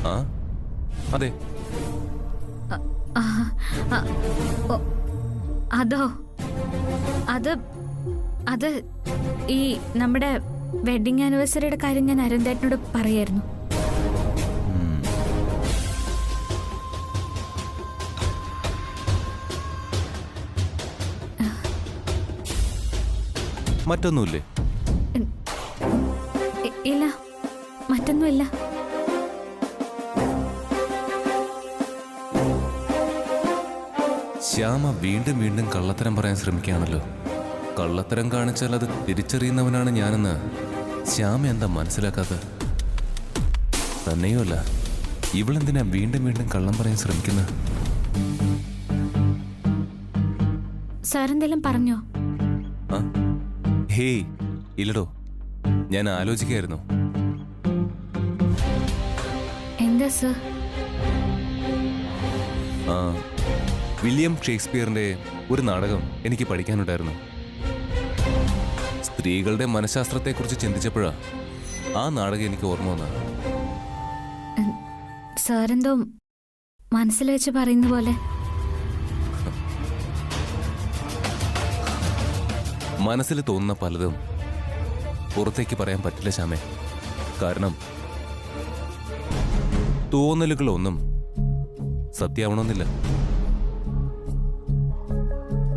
ആ അതെ. അതോ അത് അത് ഈ നമ്മുടെ വെഡിങ് ആനിവേഴ്സറിയുടെ കാര്യം ഞാൻ അരുൺദേട്ടനോട് പറയായിരുന്നു. മറ്റൊന്നുമില്ലേ? ഇല്ല, മറ്റൊന്നുമില്ല. ശ്യാമ വീണ്ടും വീണ്ടും കള്ളത്തരം പറയാൻ ശ്രമിക്കുകയാണല്ലോ. കള്ളത്തരം കാണിച്ചാൽ അത് തിരിച്ചറിയുന്നവനാണ് ഞാനെന്ന് ശ്യാമ എന്താ മനസ്സിലാക്കാത്തത്? തന്നെയുമല്ല, ഇവളെന്തിനാ വീണ്ടും വീണ്ടും കള്ളം പറയാൻ ശ്രമിക്കുന്നത്? സാറെന്തെങ്കിലും പറഞ്ഞോ? ഹേയ് ഇല്ലടോ, ഞാൻ ആലോചിക്കായിരുന്നു. എന്താ സർ? വില്യം ഷേക്സ്പിയറിന്റെ ഒരു നാടകം എനിക്ക് പഠിക്കാനുണ്ടായിരുന്നു. സ്ത്രീകളുടെ മനഃശാസ്ത്രത്തെക്കുറിച്ച് ചിന്തിച്ചപ്പോഴാ ആ നാടകം എനിക്ക് ഓർമ്മ വന്ന. സാറെന്തോ മനസ്സിൽ വെച്ച് പറയുന്ന പോലെ. മനസ്സിൽ തോന്നുന്ന പലതും പുറത്തേക്ക് പറയാൻ പറ്റില്ല ശ്യാമേ. കാരണം തോന്നലുകളൊന്നും സത്യമാവണമെന്നില്ല.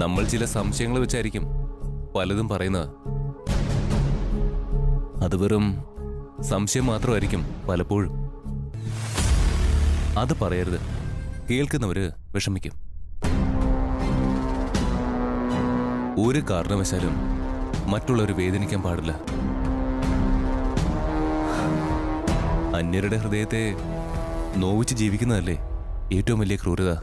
നമ്മൾ ചില സംശയങ്ങൾ വെച്ചായിരിക്കും പലതും പറയുന്നത്. അത് വെറും സംശയം മാത്രമായിരിക്കും പലപ്പോഴും. അത് പറയരുത്, കേൾക്കുന്നവര് വിഷമിക്കും. ഒരു കാരണവശാലും മറ്റുള്ളവർ വേദനിക്കാൻ പാടില്ല. അന്യരുടെ ഹൃദയത്തെ നോവിച്ച് ജീവിക്കുന്നതല്ലേ ഏറ്റവും വലിയ ക്രൂരത.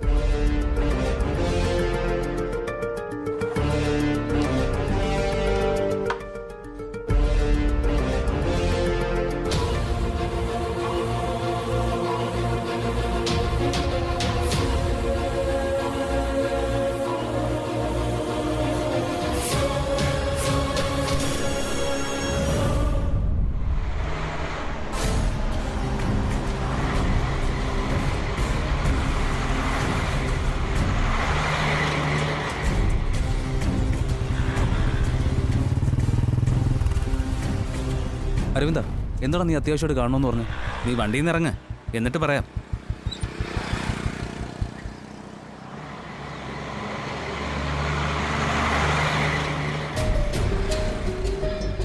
അരവിന്ദ, എന്താണ് നീ അത്യാവശ്യമായിട്ട് കാണണമെന്ന് പറഞ്ഞു? നീ വണ്ടിയിൽ നിന്ന് ഇറങ്ങ്, എന്നിട്ട് പറയാം.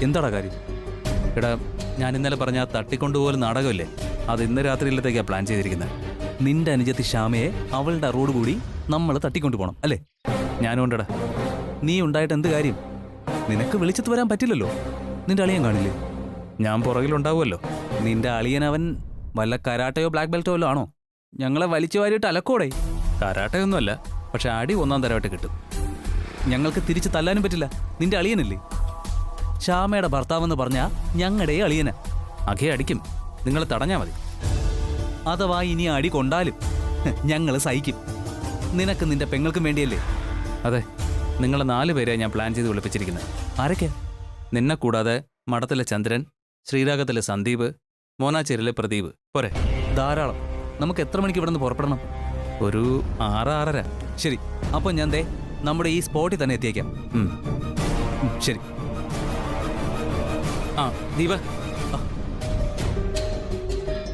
എന്താടാ കാര്യം? എടാ, ഞാൻ ഇന്നലെ പറഞ്ഞ ആ തട്ടിക്കൊണ്ടുപോലും നാടകമില്ലേ, അത് ഇന്ന് രാത്രിയിലത്തേക്കാണ് പ്ലാൻ ചെയ്തിരിക്കുന്നത്. നിന്റെ അനുജത്തി ശ്യാമയെ അവളുടെ റോഡ് കൂടി നമ്മൾ തട്ടിക്കൊണ്ടു പോകണം അല്ലേ? ഞാനും ഉണ്ടടാ. നീ ഉണ്ടായിട്ട് എന്ത് കാര്യം? നിനക്ക് വിളിച്ചിട്ട് വരാൻ പറ്റില്ലല്ലോ. നിന്റെ അളിയൻ കാണില്ലേ? ഞാൻ പുറകിലുണ്ടാവുമല്ലോ. നിന്റെ അളിയനവൻ വല്ല കരാട്ടയോ ബ്ലാക്ക് ബെൽറ്റോ വല്ലോ ആണോ? ഞങ്ങളെ വലിച്ചു വാരിയിട്ട് അലക്കോടെ. കരാട്ടയൊന്നുമല്ല, പക്ഷെ അടി ഒന്നാം തരമായിട്ട് കിട്ടും. ഞങ്ങൾക്ക് തിരിച്ച് തല്ലാനും പറ്റില്ല. നിന്റെ അളിയനല്ലേ? ശ്യാമയുടെ ഭർത്താവെന്ന് പറഞ്ഞാൽ ഞങ്ങളുടെ അളിയന. അകെ അടിക്കും, നിങ്ങൾ തടഞ്ഞാൽ മതി. അഥവാ ഇനി അടി കൊണ്ടാലും ഞങ്ങൾ സഹിക്കും. നിനക്ക് നിന്റെ പെങ്ങൾക്കും വേണ്ടിയല്ലേ? അതെ, നിങ്ങളെ 4 പേരെ ഞാൻ പ്ലാൻ ചെയ്ത് വിളിപ്പിച്ചിരിക്കുന്നത്. ആരൊക്കെ? നിന്നെ കൂടാതെ മഠത്തിലെ ചന്ദ്രൻ, ശ്രീരാഗത്തിലെ സന്ദീപ്, മോനാച്ചേരിലെ പ്രദീപ്. പോരെ? ധാരാളം. നമുക്ക് എത്ര മണിക്ക് ഇവിടെ നിന്ന് പുറപ്പെടണം? ഒരു 6-6:30. ശരി, അപ്പോൾ ഞാൻ നമ്മുടെ ഈ സ്പോട്ടിൽ തന്നെ എത്തിയേക്കാം. ശരി. ആ ദീപ,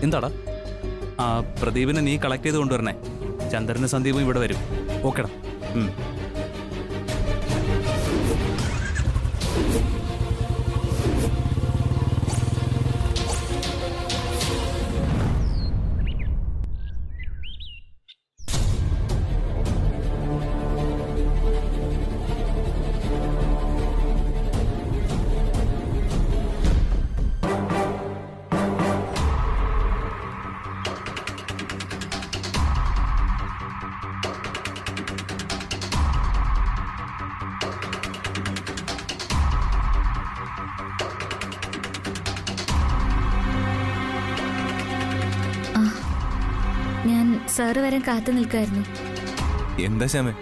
എന്താടാ? ആ പ്രദീപിനെ നീ കളക്ട് ചെയ്ത് കൊണ്ടുവരണേ. ചന്ദ്രനും സന്ദീപും ഇവിടെ വരും. ഓക്കെടാ. സാറ് വരാൻ കാത്തു നിൽക്കായിരുന്നു. എന്താ ശ്യാമേ,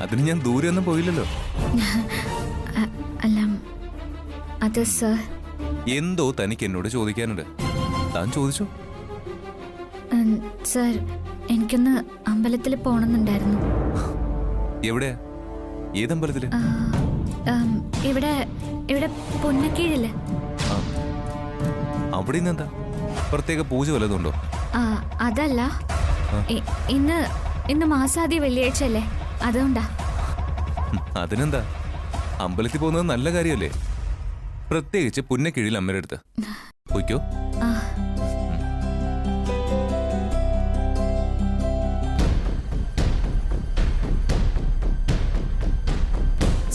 അതിന് ഞാൻ ദൂരെ ഒന്നും പോയില്ലല്ലോ. അല്ല, അത് സാർ എന്തോ തനിക്ക് എന്നോട് ചോദിക്കാനുണ്ട്. താൻ ചോദിച്ചു. സർ, എനിക്കൊന്ന് അമ്പലത്തിൽ പോണമെന്നുണ്ടായിരുന്നു. എവിടെയാ? ഏതമ്പലത്തില്? ഇവിടെ ഇവിടെ പുന്നക്കീഴില്. അവിടെ ഇന്ന് എന്താ പ്രത്യേക പൂജ വല്ലതുണ്ടോ? അതല്ല, ഇന്ന് ഇന്ന് മാസാദി വെള്ളിയാഴ്ച അല്ലേ, അതുകൊണ്ടാ. അതിനെന്താ, അമ്പലത്തിൽ പോകുന്നത് നല്ല കാര്യമല്ലേ? പ്രത്യേകിച്ച് പുന്നക്കീഴിൽ അമ്മയുടെ അടുത്ത് പോയിക്കോ.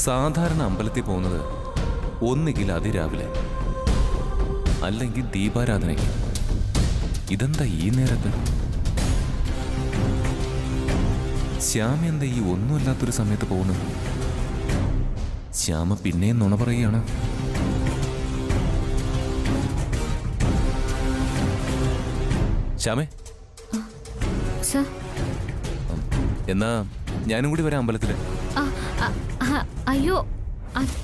സാധാരണ അമ്പലത്തിൽ പോകുന്നത് ഒന്നുകിൽ അതിരാവിലെ, അല്ലെങ്കിൽ ദീപാരാധനയ്ക്ക്. ഇതെന്താ ഈ നേരത്ത്? ശ്യാമ എന്താ ഈ ഒന്നുമില്ലാത്തൊരു സമയത്ത് പോകുന്നത്? ശ്യാമ പിന്നെയും നുണ പറയുകയാണ്. ശ്യാമേ, എന്നാ ഞാനും കൂടി വരാം അമ്പലത്തില്. അയ്യോ,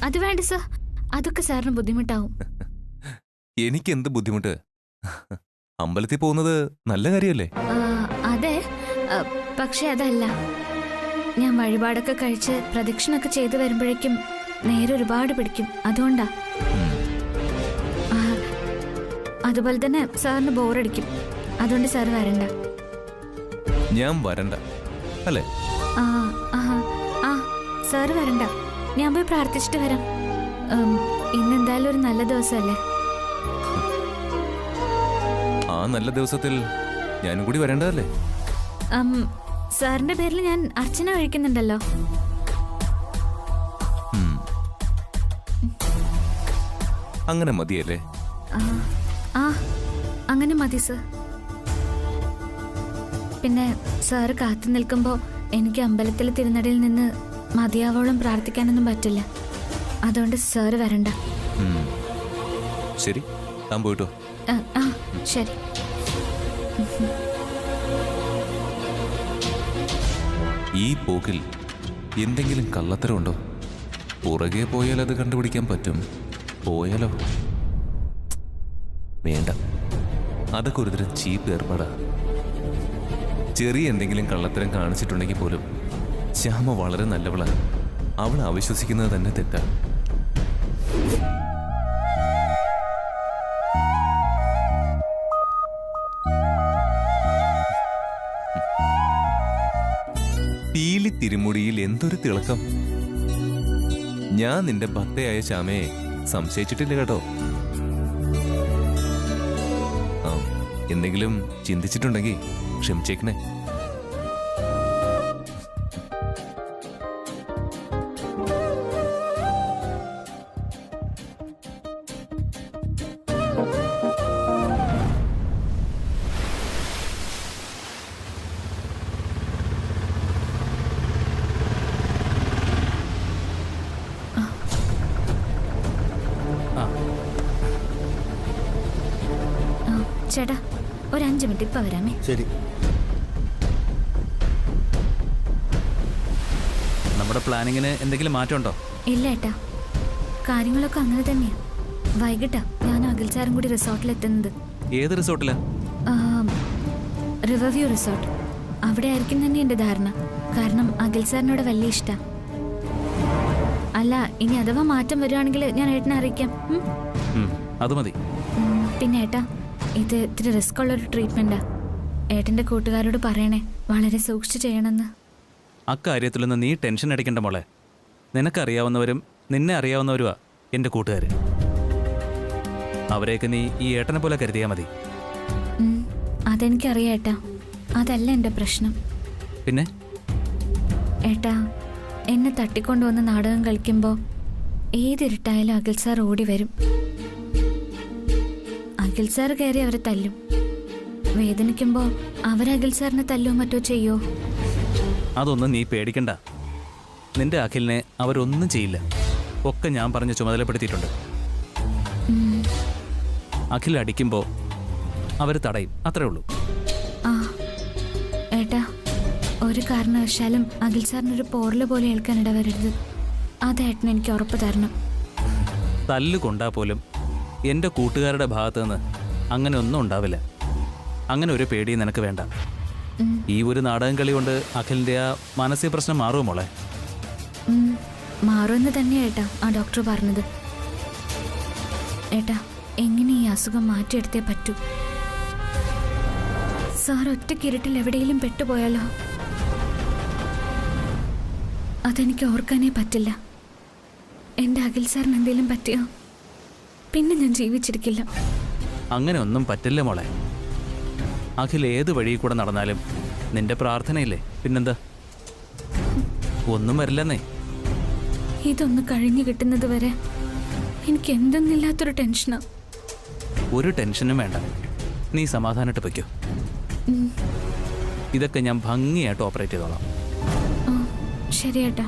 അത് വേണ്ട സർ, അതൊക്കെ സാറിന് ബുദ്ധിമുട്ടാവും. എനിക്കെന്ത് ബുദ്ധിമുട്ട്? അമ്പലത്തിൽ പോകുന്നത് നല്ല കാര്യമല്ലേ? അതെ, പക്ഷെ അതല്ല, ഞാൻ വഴിപാടൊക്കെ കഴിച്ച് പ്രദക്ഷിണൊക്കെ ചെയ്തു വരുമ്പോഴേക്കും നേരെ ഒരുപാട് പിടിക്കും, അതുകൊണ്ടാ. അതുപോലെ തന്നെ സാറിന് ബോറടിക്കും, അതുകൊണ്ട് സാർ വരണ്ട. ഞാൻ വരണ്ട അല്ലേ? സാറ് വരണ്ട, ഞാൻ പോയി പ്രാർത്ഥിച്ചിട്ട് വരാം. ഇന്നെന്തായാലും ഒരു നല്ല ദിവസമല്ലേ? ആ നല്ല ദിവസത്തിൽ ഞാനും കൂടി വരേണ്ടതല്ലേ? സാറിന്റെ പേരിൽ ഞാൻ അർച്ചന കഴിക്കുന്നുണ്ടല്ലോ. അങ്ങനെ മതിയല്ലേ? അങ്ങനെ മതി സർ. പിന്നെ സാറ് കാത്തു നിൽക്കുമ്പോ എനിക്ക് അമ്പലത്തിലെ തിരുനടയിൽ നിന്ന് മതിയാവോളം പ്രാർത്ഥിക്കാനൊന്നും പറ്റില്ല, അതുകൊണ്ട് സാറ് വരണ്ട. ശരി, താൻ പോയിട്ടോ. ശരി. ഈ പോക്കിൽ എന്തെങ്കിലും കള്ളത്തരമുണ്ടോ? പുറകെ പോയാൽ അത് കണ്ടുപിടിക്കാൻ പറ്റും. പോയാലോ? വേണ്ട, അതൊക്കെ ഒരുതരം ചീപ്പ് ഏർപ്പാടാ. ചെറിയ എന്തെങ്കിലും കള്ളത്തരം കാണിച്ചിട്ടുണ്ടെങ്കിൽ പോലും ശ്യാമ വളരെ നല്ലവളാണ്. അവൾ അവിശ്വസിക്കുന്നത് തന്നെ തെറ്റാ. പീലി തിരുമുടിയിൽ എന്തൊരു തിളക്കം! ഞാൻ നിന്റെ ഭക്തയായ ശ്യാമയെ സംശയിച്ചിട്ടില്ല കേട്ടോ. എന്തെങ്കിലും ചിന്തിച്ചിട്ടുണ്ടെങ്കിൽ ക്ഷമിച്ചേക്കണേ. ചേട്ടാ, ഒരു 5 മിനിറ്റ് ഇപ്പൊ വരാമേ. ശരി. നമ്മുടെ പ്ലാനിങ്ങിന് എന്തെങ്കിലും മാറ്റമുണ്ടോ? ഇല്ല ഏട്ടാ, കാര്യങ്ങളൊക്കെ അങ്ങനെ തന്നെയാ. വൈകിട്ടാ ഞാൻ അഖിൽ സാറും കൂടി റിസോർട്ടിലെത്തുന്നത്. ഏത് റിസോർട്ടിലാ? Riverview resort. അവിടെ ആയിരിക്കും തന്നെ എന്റെ ധാരണ. കാരണം അഖിൽ സാറിനോട് വലിയ ഇഷ്ടാ. അല്ല, ഇനി അഥവാ മാറ്റം വരുവാണെങ്കിൽ ഞാൻ ഏട്ടനെ അറിയിക്കാം. അത് മതി. പിന്നെ ഏട്ടാ, ഇത് ഇത്തിരി റിസ്ക് ഉള്ളൊരു ട്രീറ്റ്മെന്റാ. ഏട്ടന്റെ കൂട്ടുകാരോട് പറയണേ, വളരെ സൂക്ഷിച്ച് ചെയ്യണമെന്ന്. അക്കാര്യത്തിലൊന്നും നീ ടെൻഷൻ അടിക്കണ്ട മോളെ. നിനക്കറിയാവുന്നവരും നിന്നെ അറിയാവുന്നവരുമാ എൻ്റെ കൂട്ടുകാർ. അവരെയൊക്കെ നീ ഈ ഏട്ടനെ പോലെ കരുതിയാൽ മതി. അതെനിക്കറിയാം ഏട്ടാ, അതല്ല എൻ്റെ പ്രശ്നം. പിന്നെ ഏട്ടാ, എന്നെ തട്ടിക്കൊണ്ടുവന്ന് നാടകം കളിക്കുമ്പോൾ ഏതിരുട്ടായാലും അഖിൽ സാർ ഓടി വരും. അഖിൽ സാർ കയറി അവരെ തല്ലും. വേദനിക്കുമ്പോൾ അവരഖിൽ സാറിനെ തല്ലോ മറ്റോ ചെയ്യോ? അതൊന്നും നീ പേടിക്കണ്ട. നിന്റെ അഖിലിനെ അവരൊന്നും ചെയ്യില്ല. ഒക്കെ ഞാൻ പറഞ്ഞ് ചുമതലപ്പെടുത്തിയിട്ടുണ്ട്. അഖിൽ അടിക്കുമ്പോൾ അവർ തടയും, അത്രേ ഉള്ളൂ. ഏട്ടാ, ഒരു കാരണവശാലും അഖിൽ സാറിനൊരു പോറല് പോലെ ഏൽക്കാനിട വരരുത്. അതേട്ടന് എനിക്ക് ഉറപ്പ് തരണം. തല്ല് കൊണ്ടാ പോലും എൻ്റെ കൂട്ടുകാരുടെ ഭാഗത്തു നിന്ന് അങ്ങനെ ഒന്നും ഉണ്ടാവില്ല. അങ്ങനെ ഒരു പേടി നിനക്ക് വേണ്ട. ഈ ഒരു നാടകം കളി കൊണ്ട് അഖിലിൻ്റെ ആ മാനസിക പ്രശ്നം മാറുമോ മോളെ? മാറുമെന്ന് തന്നെയാ ഏട്ടാ ആ ഡോക്ടർ പറഞ്ഞത്. ഏട്ടാ, എങ്ങനെ ഈ അസുഖം മാറ്റിയെടുത്തേ പറ്റൂ? സാർ ഒറ്റക്കിരട്ടിൽ എവിടെയെങ്കിലും പെട്ടുപോയാലോ? അതെനിക്ക് ഓർക്കാനേ പറ്റില്ല. എൻ്റെ അഖിൽ സാറിന് എന്തെങ്കിലും പറ്റിയോ പിന്നെ ഞാൻ ജീവിച്ചിരിക്കില്ല. അങ്ങനെ ഒന്നും പറ്റില്ല മോളെ. അഖിൽ ഏത് വഴി കൂടെ നടന്നാലും നിന്റെ പ്രാർത്ഥനയില്ലേ, പിന്നെന്താ? ഒന്നും വരില്ലെന്നേ. ഇതൊന്ന് കഴിഞ്ഞു കിട്ടുന്നത് വരെ എനിക്ക് എന്തെന്നില്ലാത്തൊരു ടെൻഷനാ. ഒരു ടെൻഷനും വേണ്ട, നീ സമാധാനമായിട്ട് വയ്ക്കോ. ഇതൊക്കെ ഞാൻ ഭംഗിയായിട്ട് ഓപ്പറേറ്റ് ചെയ്തോളാം. ശരി ഏട്ടാ.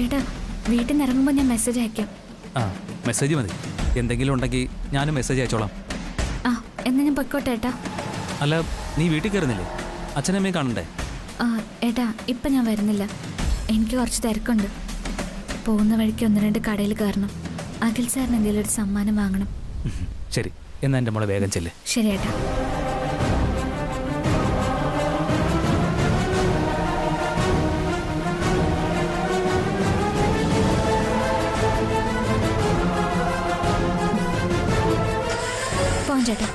ഏട്ടാ, വീട്ടിൽ നിന്ന് ഇറങ്ങുമ്പോൾ ഞാൻ മെസ്സേജ് അയക്കാം. മെസ്സേജ് മതി. എന്തെങ്കിലും ഉണ്ടെങ്കിൽ ഞാനും മെസ്സേജ് അയച്ചോളാം. എന്നാ ഞാൻ പൊയ്ക്കോട്ടെ ഏട്ടാ. അല്ല, നീ വീട്ടിൽ കയറുന്നില്ലേ? അച്ഛനമ്മയെ കാണണ്ടേ? ഏട്ടാ, ഇപ്പം ഞാൻ വരുന്നില്ല. എനിക്ക് കുറച്ച് തിരക്കുണ്ട്. പോകുന്ന വഴിക്ക് 1-2 കടയിൽ കയറണം. അഖിൽ സാറിന് എന്തെങ്കിലും ഒരു സമ്മാനം വാങ്ങണം. ശരി, എന്നാ എൻ്റെ മോളെ വേഗം ചെല്ലേ. ശരി ഏട്ടാ. ചേട്ടാ,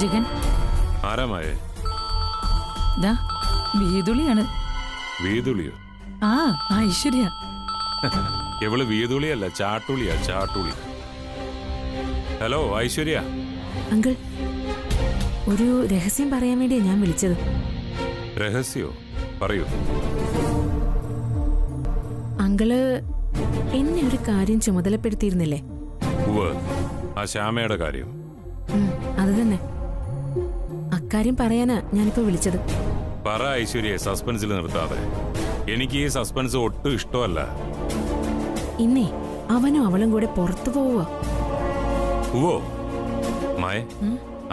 ജഗൻ ആരാമായേ? ദാ വീതുളിയാണ്. വീതുളിയോ? ആ ഐശ്വര്യ. എവള് വീതുളിയല്ല, ചാട്ടുളിയാ, ചാട്ടുളി. ഹലോ ഐശ്വര്യ. അങ്കിൾ, ഒരു രഹസ്യം പറയാൻ വേണ്ടിയാ ഞാൻ വിളിച്ചത്. രഹസ്യോ? പറയൂ. അങ്കിള് എന്നെ ഒരു കാര്യം ചുമതലപ്പെടുത്തിയിരുന്നില്ലേ? ഉവ്വ്, ആ ശ്യാമയുടെ കാര്യം. അത് തന്നെ. അക്കാര്യം പറയാനാ ഞാനിപ്പോ വിളിച്ചത്. പറ ഐശ്വര്യ, സസ്പെൻസിൽ നിർത്താതെ. എനിക്ക് ഈ സസ്പെൻസ് ഒട്ടും ഇഷ്ടമല്ല. ഇന്നേ അവനും അവളും കൂടെ പുറത്തു പോവുക. ഉവ്വോ മായ,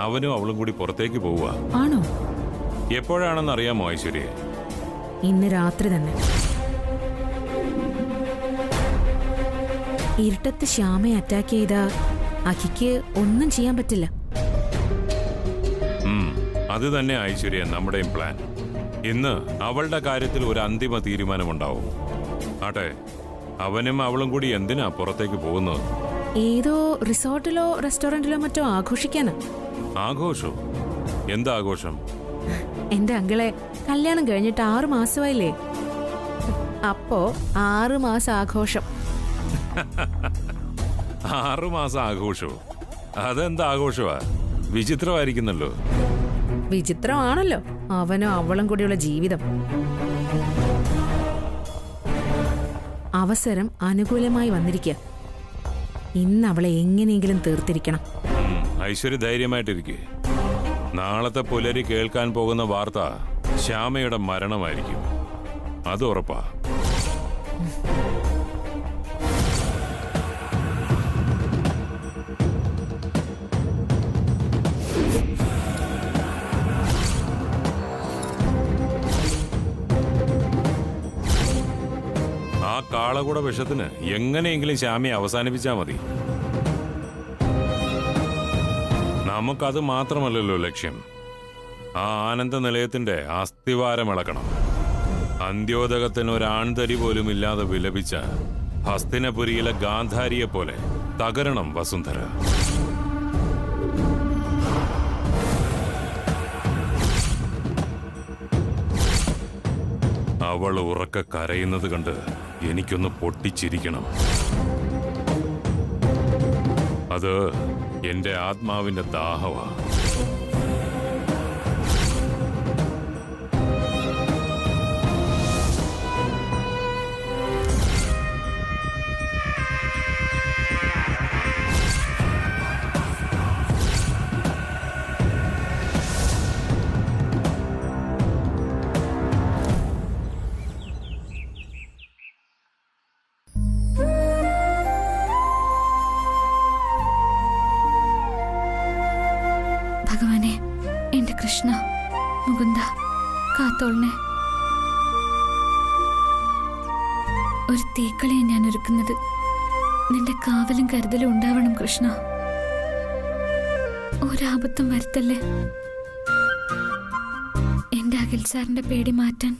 അവനും അവളും കൂടി പുറത്തേക്ക് പോവുക. ആണോ? എപ്പോഴാണെന്ന് അറിയാമോ ഐശ്വര്യ? ഇന്ന് രാത്രി തന്നെ. ഇരുട്ടത്ത് ശ്യാമയെ അറ്റാക്ക് ചെയ്ത അഖിക്ക് ഒന്നും ചെയ്യാൻ പറ്റില്ല. അത് തന്നെ ഐശ്വര്യ നമ്മുടെയും പ്ലാൻ. ഇന്ന് അവളുടെ കാര്യത്തിൽ ഒരു അന്തിമ തീരുമാനമുണ്ടാവും. ആട്ടെ, അവനും അവളും കൂടി എന്തിനാ പുറത്തേക്ക് പോകുന്നത്? ഏതോ റിസോർട്ടിലോ റെസ്റ്റോറന്റിലോ മറ്റോ ആഘോഷിക്കാനാ. ആഘോഷോ? എന്താഘോഷം? എന്റെ അങ്കിളെ കല്യാണം കഴിഞ്ഞിട്ട് 6 മാസമായില്ലേ? അപ്പോ 6 മാസം ആഘോഷം. 6 മാസം ആഘോഷോ? അതെന്താ ആഘോഷമാ? വിചിത്രമായിരിക്കുന്നല്ലോ. വിചിത്രമാണല്ലോ അവനും അവളും കൂടിയുള്ള ജീവിതം. അവസരം അനുകൂലമായി വന്നിരിക്കുക. ഇന്ന് അവളെ എങ്ങനെയെങ്കിലും തീർത്തിരിക്കണം. ഐശ്വര്യ ധൈര്യമായിട്ടിരിക്കെ. നാളത്തെ പുലരി കേൾക്കാൻ പോകുന്ന വാർത്ത ശ്യാമയുടെ മരണമായിരിക്കും. അത് ഉറപ്പാ. ആ കാളകൂട വിഷത്തിന് എങ്ങനെയെങ്കിലും ശ്യാമയെ അവസാനിപ്പിച്ചാൽ മതി. നമുക്കത് മാത്രമല്ലല്ലോ ലക്ഷ്യം. ആ ആനന്ദ നിലയത്തിന്റെ അസ്ഥിവാരം ഇളക്കണം. അന്ത്യോദകത്തിന് ഒരാൺതരി പോലും ഇല്ലാതെ വിലപിച്ച ഹസ്തിനപുരിയിലെ ഗാന്ധാരിയെ പോലെ തകരണം വസുന്ധര. അവൾ ഉറക്കെ കരയുന്നത് കണ്ട് എനിക്കൊന്ന് പൊട്ടിച്ചിരിക്കണം. അത് എന്റെ ആത്മാവിന്റെ ദാഹവാ. ഭഗവാനെ, എന്റെ കൃഷ്ണ, മുകുന്ദ, കാത്തോളനെ. ഒരു തീക്കളിയെ ഞാൻ ഒരുക്കുന്നത്. നിന്റെ കാവലും കരുതലും ഉണ്ടാവണം കൃഷ്ണ. ഒരാപത്തും വരുത്തല്ലേ. എന്റെ അഖിൽ സാറിന്റെ പേടി മാറ്റാൻ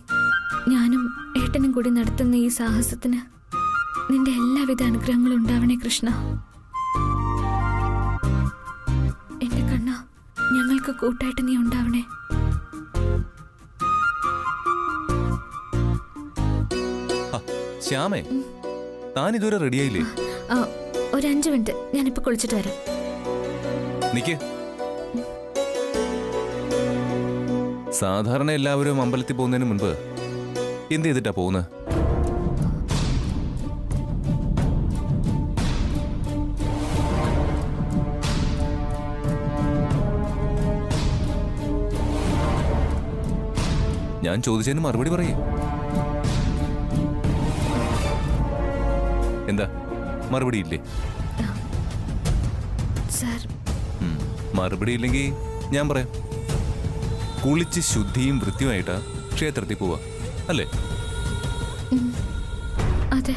ഞാനും ഏട്ടനും കൂടി നടത്തുന്ന ഈ സാഹസത്തിന് നിന്റെ എല്ലാവിധ അനുഗ്രഹങ്ങളും ഉണ്ടാവണേ കൃഷ്ണ. എന്റെ കണ്ണ, ഞങ്ങൾക്ക് കൂട്ടായിട്ട് നീ ഉണ്ടാവണേ. ശ്യാമേ, താൻ ഇതുവരെ റെഡിയായില്ലേ? ഒരു 5 മിനിറ്റ്, ഞാനിപ്പോ കുളിച്ചിട്ട് വരാം. നിക്ക്. സാധാരണ എല്ലാവരും അമ്പലത്തിൽ പോകുന്നതിന് മുൻപ് എന്ത് ചെയ്തിട്ടാ പോകുന്നത്? ഞാൻ ചോദിച്ചതിന് മറുപടി പറയേ. എന്താ മറുപടി ഇല്ലേ? സാർ, മറുപടി ഇല്ലെങ്കിൽ ഞാൻ പറയാം. കുളിച്ച് ശുദ്ധിയും വൃത്തിയുമായിട്ടാ ക്ഷേത്രത്തിൽ പോവാ, അല്ലേ? അതെ.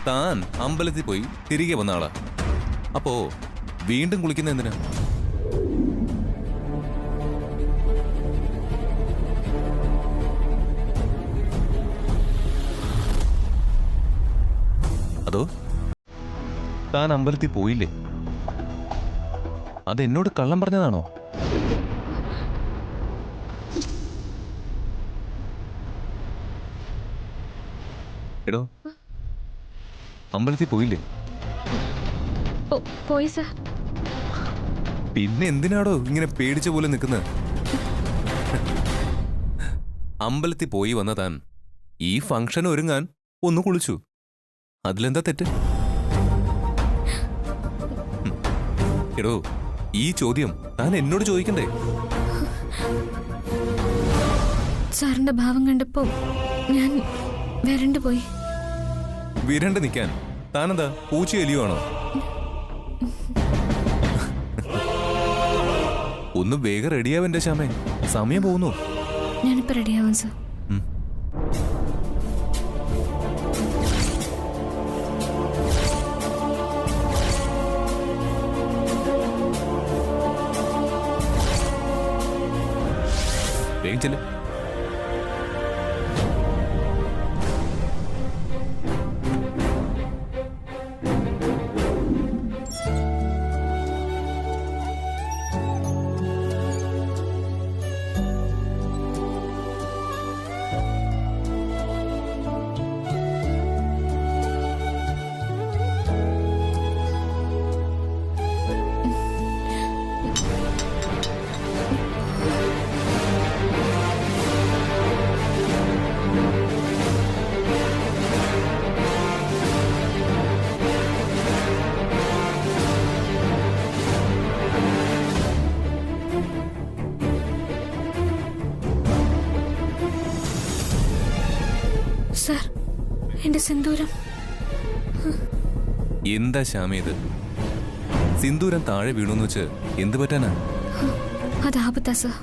താൻ അമ്പലത്തിൽ പോയി തിരികെ വന്ന ആളാ. അപ്പോ വീണ്ടും കുളിക്കുന്ന എന്തിനാ? അതോ താൻ അമ്പലത്തിൽ പോയില്ലേ? അതെന്നോട് കള്ളം പറഞ്ഞതാണോ? എടോ, അമ്പലത്തിൽ പോയില്ലേ? പോയി സാർ. പിന്നെ എന്തിനാടോ ഇങ്ങനെ പേടിച്ച പോലെ നിൽക്കുന്നത്? അമ്പലത്തിൽ പോയി വന്ന താൻ ഈ ഫംഗ്ഷൻ ഒരുങ്ങാൻ ഒന്ന് കുളിച്ചു. അതിലെന്താ തെറ്റ്? എടോ, ഈ ചോദ്യം താൻ എന്നോട് ചോദിക്കണ്ടേ? സാറിന്റെ ഭാവം കണ്ടപ്പോ ഞാൻ വരണ്ടു പോയി. വിരണ്ട് നിൽക്കാൻ താനെന്താ പൂച്ച എലിയുവാണോ? ഒന്ന് വേഗം റെഡിയാവെന്റെ ശ്യാമേ, സമയം പോകുന്നു. ഞാനിപ്പോ റെഡിയാവാം സാർ. വേഗം ചെല്ല്. സാർ, എന്റെ സിന്ദൂരം. എന്താ ശ്യാമേ ഇത്? സിന്ദൂരം താഴെ വീണുന്ന് വെച്ച് എന്ത് പറ്റാനാ? അത് ആപത്താ സാർ.